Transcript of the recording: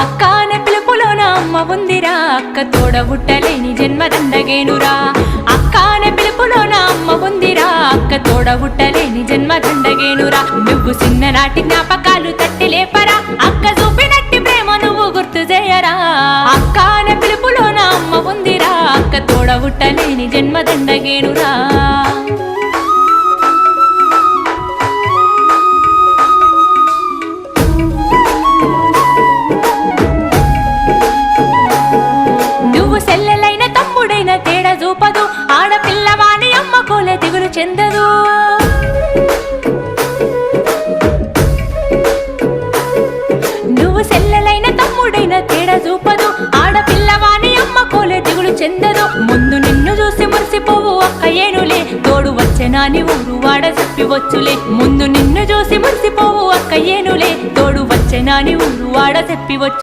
అక్క అనే పిలుపులోన అమ్మ ఉందిరా, అక్క తోడబుట్టలేని జన్మ దండగేనురా. అక్క అనే పిలుపులోన అమ్మ ఉందిరా, అక్క తోడబుట్టలేని జన్మ దండగేనురా. నువ్వు చిన్ననాటి జ్ఞాపకాలు తట్టి లేపరా, అక్క చూపినట్టి ప్రేమ నువ్వు గుర్తు చేయరా. అక్క అనే పిలుపులోన అమ్మ ఉందిరా, అక్క తోడబుట్టలేని జన్మ దండగేనురా. నువ్వు సెల్లెలైన తమ్ముడైన తేడా చూపదు, ఆడపిల్లవాని అమ్మ కోలే దిగులు చెందదు. నువ్వు సెల్లెలైన తమ్ముడైన తేడా చూపదు, ఆడపిల్లవాని అమ్మ కోలే దిగులు చెందదు. ముందు నిన్ను చూసి మురిసిపోవు అక్క ఏనులే, తోడు వచ్చెనాని ఊరు వాడ చెప్పివచ్చులే. ముందు నిన్ను చూసి మురిసిపోవు అక్క ఏనులే, తోడు వచ్చెనాని ఊరు వాడ చెప్పివచ్చు.